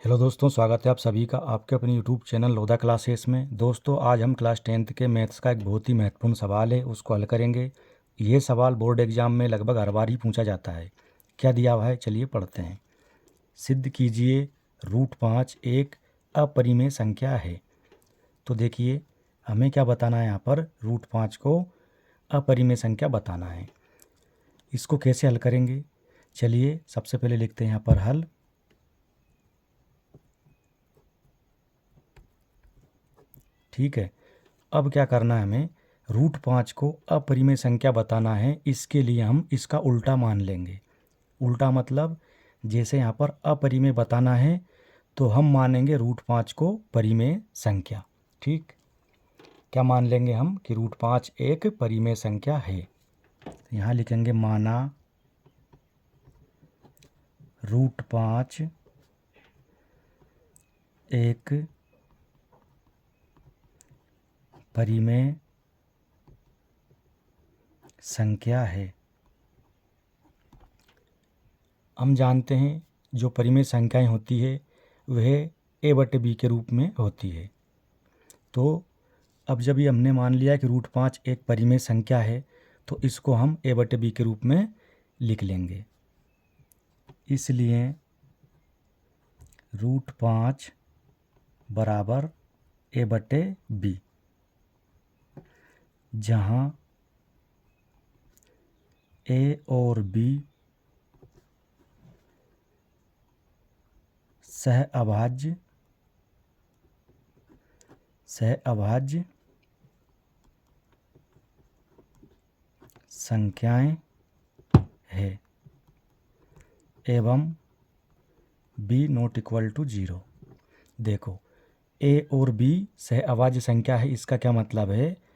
Hello दोस्तों, स्वागत है आप सभी का आपके अपने यूट्यूब चैनल लोधा क्लासेस में। दोस्तों, आज हम क्लास 10th के मैथ्स का एक बहुत ही महत्वपूर्ण सवाल है, उसको हल करेंगे। ये सवाल बोर्ड एग्जाम में लगभग हर बार ही पूछा जाता है। क्या दिया हुआ है, चलिए पढ़ते हैं। सिद्ध कीजिए √5 एक अपरिमेय संख्या है। तो देखिए, हमें क्या बताना है, यहाँ पर √5 को अपरिमेय संख्या बताना है। इसको कैसे हल करेंगे, चलिए सबसे पहले लिखते हैं यहाँ पर हल। ठीक है, अब क्या करना है, हमें √5 को अपरिमेय संख्या बताना है। इसके लिए हम इसका उल्टा मान लेंगे। उल्टा मतलब जैसे यहाँ पर अपरिमेय बताना है तो हम मानेंगे √5 को परिमेय संख्या। ठीक, क्या मान लेंगे हम कि √5 एक परिमेय संख्या है। यहाँ लिखेंगे माना √5 एक परिमेय संख्या है। हम जानते हैं जो परिमेय संख्याएं होती है वह a/b के रूप में होती है। तो अब जब ये हमने मान लिया कि √5 एक परिमेय संख्या है तो इसको हम a/b के रूप में लिख लेंगे। इसलिए √5 बराबर a/b, जहाँ a और b सह अभाज्य संख्याएं है एवं b ≠ 0। देखो, a और b सह अभाज्य संख्या है, इसका क्या मतलब है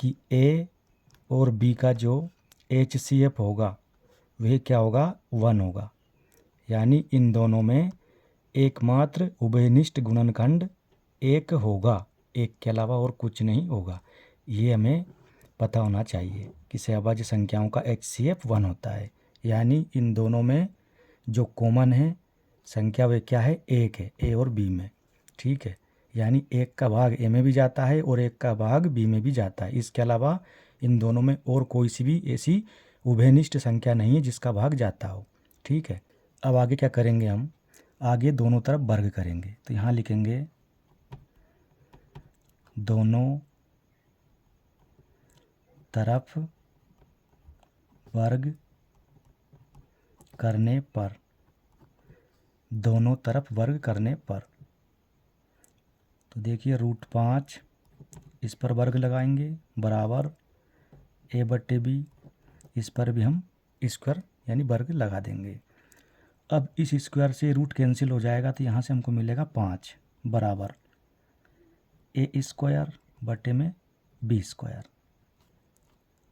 कि a और b का जो HCF होगा वह क्या होगा, 1 होगा। यानी इन दोनों में एकमात्र उभयनिष्ठ गुणनखंड एक होगा, एक के अलावा और कुछ नहीं होगा। ये हमें पता होना चाहिए कि सहअभाज्य संख्याओं का HCF 1 होता है। यानी इन दोनों में जो कॉमन है संख्या वे क्या है, एक है, ए और बी में। ठीक है, यानी एक का भाग ए में भी जाता है और एक का भाग बी में भी जाता है। इसके अलावा इन दोनों में और कोई सी भी ऐसी उभयनिष्ठ संख्या नहीं है जिसका भाग जाता हो। ठीक है, अब आगे क्या करेंगे, हम आगे दोनों तरफ वर्ग करेंगे। तो यहाँ लिखेंगे दोनों तरफ वर्ग करने पर, दोनों तरफ वर्ग करने पर। तो देखिए √5 इस पर वर्ग लगाएंगे बराबर a/b, इस पर भी हम स्क्वायर यानी वर्ग लगा देंगे। अब इस स्क्वायर से रूट कैंसिल हो जाएगा तो यहाँ से हमको मिलेगा 5 बराबर a²/b²।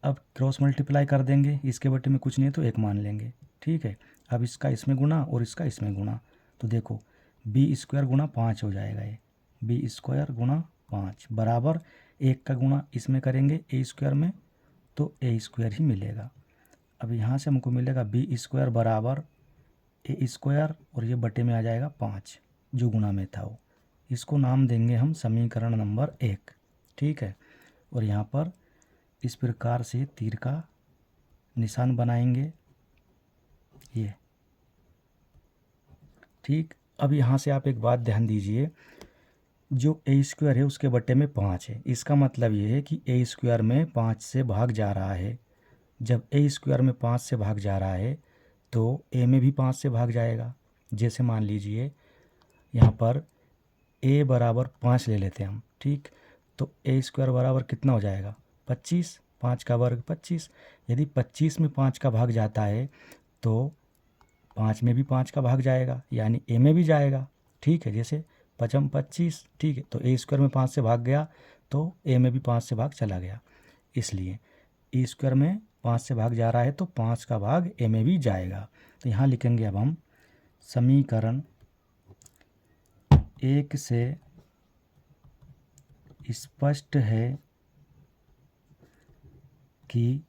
अब क्रॉस मल्टीप्लाई कर देंगे, इसके बटे में कुछ नहीं है तो एक मान लेंगे। ठीक है, अब इसका इसमें गुना और इसका इसमें गुना, तो देखो b² गुणा 5 हो जाएगा। ये b² गुणा 5 बराबर एक का गुणा इसमें करेंगे a² में तो a² ही मिलेगा। अब यहाँ से हमको मिलेगा b² बराबर a² और ये बटे में आ जाएगा 5 जो गुणा में था वो। इसको नाम देंगे हम समीकरण नंबर 1। ठीक है, और यहाँ पर इस प्रकार से तीर का निशान बनाएंगे ये। ठीक, अब यहाँ से आप एक बात ध्यान दीजिए, जो a² है उसके बटे में 5 है। इसका मतलब ये है कि a² में 5 से भाग जा रहा है। जब a² में 5 से भाग जा रहा है तो a में भी 5 से भाग जाएगा। जैसे मान लीजिए यहाँ पर a बराबर 5 ले लेते हैं हम। ठीक, तो a² बराबर कितना हो जाएगा, 25, 5 का वर्ग 25। यदि 25 में 5 का भाग जाता है तो 5 में भी 5 का भाग जाएगा, यानी a में भी जाएगा। ठीक है, जैसे 5 25। ठीक है, तो a² में 5 से भाग गया तो a में भी 5 से भाग चला गया। इसलिए a² में 5 से भाग जा रहा है तो 5 का भाग a में भी जाएगा। तो यहाँ लिखेंगे अब हम समीकरण 1 से स्पष्ट है कि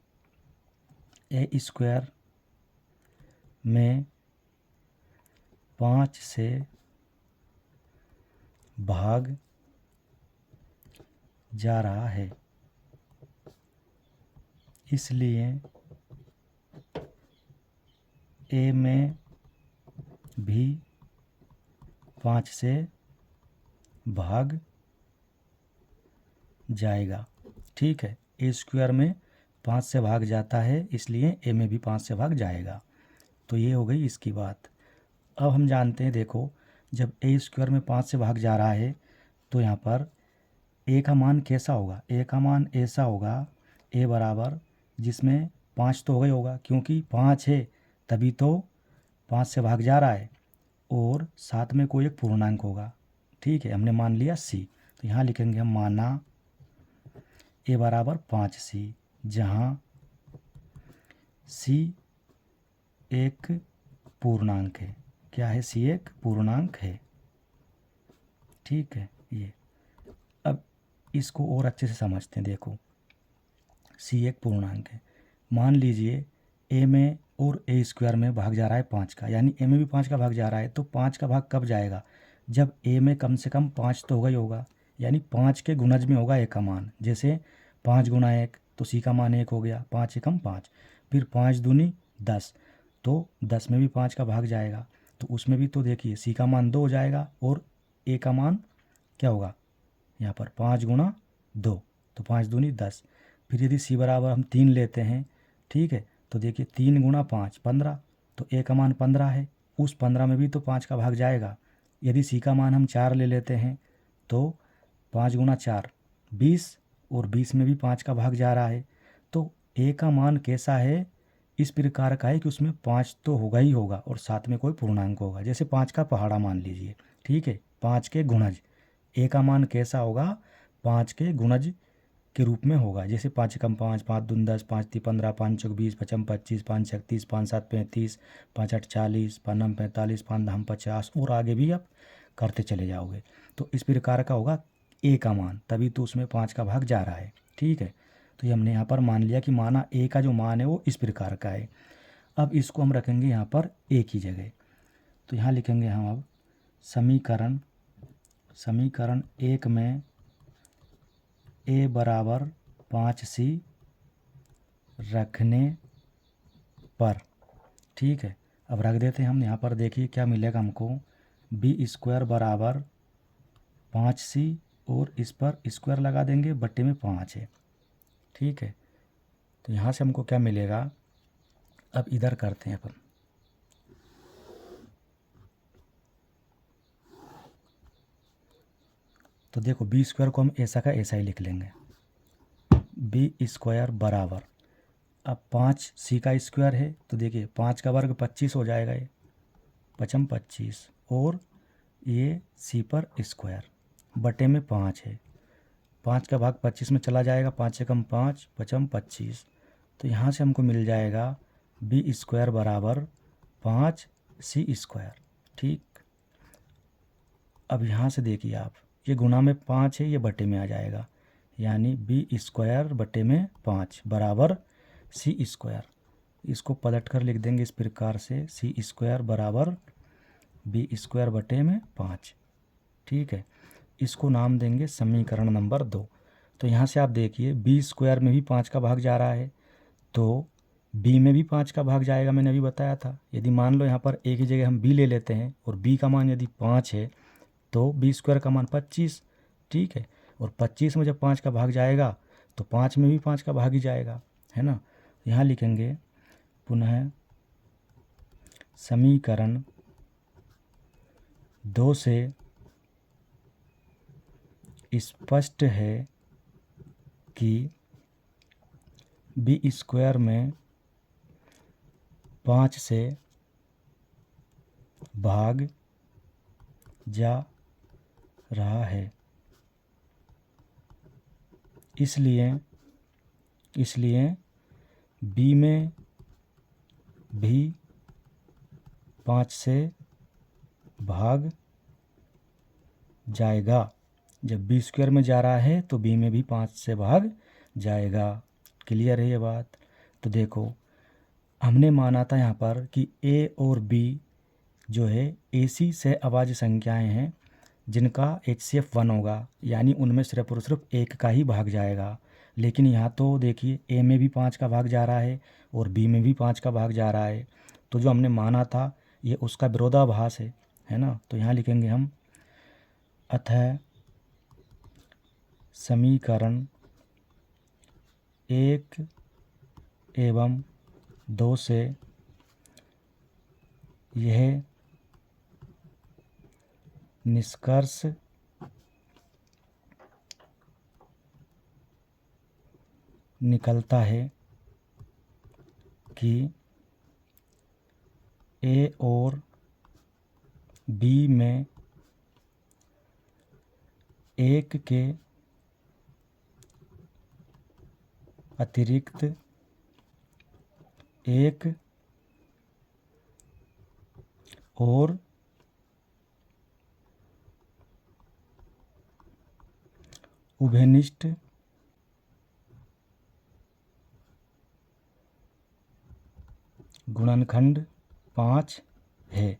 a² में 5 से भाग जा रहा है, इसलिए ए में भी 5 से भाग जाएगा। ठीक है, ए स्क्वायर में 5 से भाग जाता है, इसलिए ए में भी 5 से भाग जाएगा। तो ये हो गई इसकी बात। अब हम जानते हैं, देखो जब ए स्क्वायर में 5 से भाग जा रहा है तो यहाँ पर ए का मान कैसा होगा? ए का मान ऐसा होगा, ए बराबर, जिसमें 5 तो हो गई होगा क्योंकि 5 है तभी तो 5 से भाग जा रहा है, और साथ में कोई एक पूर्णांक होगा। ठीक है, हमने मान लिया सी, तो यहाँ लिखेंगे हम माना ए बराबर 5c, जहाँ सी एक पूर्णांक है। क्या है? सी एक पूर्णांक है। ठीक है, ये अब इसको और अच्छे से समझते हैं। देखो सी एक पूर्णांक है, मान लीजिए ए में और ए स्क्वायर में भाग जा रहा है 5 का, यानी ए में भी 5 का भाग जा रहा है। तो 5 का भाग कब जाएगा? जब ए में कम से कम 5 तो होगा ही होगा, यानी 5 के गुणज में होगा ए का मान। जैसे 5 गुना 1 तो सी का मान 1 हो गया, 5 एकम 5, फिर 5 दूनी 10, तो 10 में भी 5 का भाग जाएगा, तो उसमें भी तो देखिए सी का मान 2 हो जाएगा और ए का मान क्या होगा यहाँ पर 5 गुना 2, तो 5 दूनी 10। फिर यदि सी बराबर हम 3 लेते हैं, ठीक है, तो देखिए 3 गुना 5 15, तो ए का मान 15 है, उस 15 में भी तो 5 का भाग जाएगा। यदि सी का मान हम 4 ले लेते हैं तो 5 गुना 4 20, और 20 में भी 5 का भाग जा रहा है। तो ए का मान कैसा है? इस प्रकार का है कि उसमें 5 तो होगा ही होगा और साथ में कोई पूर्णांक होगा। जैसे 5 का पहाड़ा मान लीजिए, ठीक है, 5 के गुणज, ए का मान कैसा होगा? 5 के गुणज के रूप में होगा। जैसे 5 एकम 5, 5 दूनी 10, 5 ती 15, 5 चौक 20, 5 25, 5 छक 30, 5 7 35, 5 8 40, 5 9 45, 5 10 50, और आगे भी आप करते चले जाओगे। तो इस प्रकार का होगा ए का मान, तभी तो उसमें 5 का भाग जा रहा है। ठीक है, तो ये हमने यहाँ पर मान लिया कि माना ए का जो मान है वो इस प्रकार का है। अब इसको हम रखेंगे यहाँ पर ए की जगह, तो यहाँ लिखेंगे हम अब समीकरण 1 में ए बराबर 5c रखने पर, ठीक है, अब रख देते हैं हम यहाँ पर। देखिए क्या मिलेगा हमको, बी स्क्वायर बराबर 5c, और इस पर स्क्वायर लगा देंगे, बट्टे में 5 है। ठीक है, तो यहाँ से हमको क्या मिलेगा? अब इधर करते हैं अपन, तो देखो बी स्क्वायर को हम ऐसा का ऐसा ही लिख लेंगे, बी स्क्वायर बराबर, अब 5c का स्क्वायर है, तो देखिए 5 का वर्ग 25 हो जाएगा, ये 5 25, और ये सी पर स्क्वायर बटे में 5 है, 5 का भाग 25 में चला जाएगा, 5 एकम 5, 5 25, तो यहाँ से हमको मिल जाएगा बी स्क्वायर बराबर 5c स्क्वायर। ठीक, अब यहाँ से देखिए आप, ये गुना में 5 है, ये बटे में आ जाएगा, यानी बी स्क्वायर बटे में 5 बराबर सी स्क्वायर। इसको पलट कर लिख देंगे इस प्रकार से, सी स्क्वायर बराबर बी स्क्वायर बटे में 5। ठीक है, इसको नाम देंगे समीकरण नंबर 2। तो यहाँ से आप देखिए बी स्क्वायर में भी 5 का भाग जा रहा है, तो बी में भी 5 का भाग जाएगा, मैंने अभी बताया था। यदि मान लो यहाँ पर ए की जगह हम बी ले लेते हैं और बी का मान यदि 5 है तो बी स्क्वायर का मान 25। ठीक है, और 25 में जब 5 का भाग जाएगा तो 5 में भी 5 का भाग ही जाएगा, है ना। यहाँ लिखेंगे पुनः समीकरण 2 से स्पष्ट है कि बी स्क्वायर में 5 से भाग जा रहा है, इसलिए बी में भी 5 से भाग जाएगा। जब बी स्क्वायर में जा रहा है तो बी में भी 5 से भाग जाएगा। क्लियर है ये बात? तो देखो हमने माना था यहाँ पर कि ए और बी जो है एसी सह अभाज्य संख्याएं हैं, जिनका HCF 1 होगा, यानी उनमें सिर्फ और सिर्फ एक का ही भाग जाएगा। लेकिन यहाँ तो देखिए ए में भी 5 का भाग जा रहा है और बी में भी 5 का भाग जा रहा है, तो जो हमने माना था ये उसका विरोधाभास है ना। तो यहाँ लिखेंगे हम अतः समीकरण 1 एवं 2 से यह निष्कर्ष निकलता है कि ए और बी में एक के अतिरिक्त एक और उभयनिष्ठ गुणनखंड 5 है।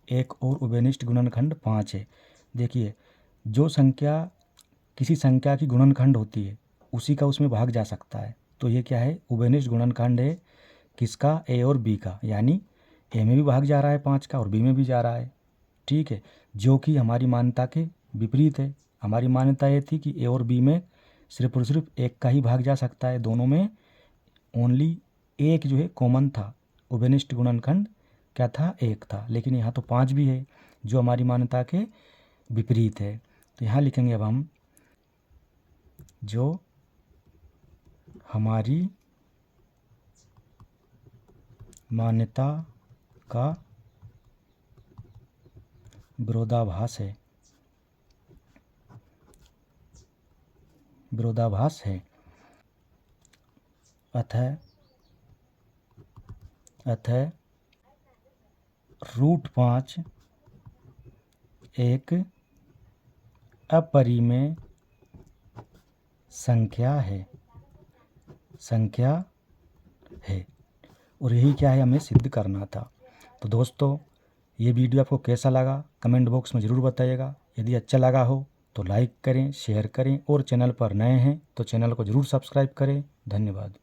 एक और उभयनिष्ठ गुणनखंड 5 है। देखिए जो संख्या किसी संख्या की गुणनखंड होती है उसी का उसमें भाग जा सकता है, तो ये क्या है, उभयनिष्ठ गुणनखंड है किसका, ए और बी का, यानी ए में भी भाग जा रहा है 5 का और बी में भी जा रहा है। ठीक है, जो कि हमारी मान्यता के विपरीत है। हमारी मान्यता ये थी कि ए और बी में सिर्फ और सिर्फ एक का ही भाग जा सकता है, दोनों में ओनली एक जो है कॉमन था। उभयनिष्ठ गुणनखंड क्या था, एक था, लेकिन यहाँ तो 5 भी है जो हमारी मान्यता के विपरीत है। तो यहाँ लिखेंगे अब हम जो हमारी मान्यता का विरोधाभास है अतः √5 एक अपरिमेय संख्या है और यही क्या है, हमें सिद्ध करना था। तो दोस्तों ये वीडियो आपको कैसा लगा कमेंट बॉक्स में ज़रूर बताइएगा। यदि अच्छा लगा हो तो लाइक करें, शेयर करें और चैनल पर नए हैं तो चैनल को ज़रूर सब्सक्राइब करें। धन्यवाद।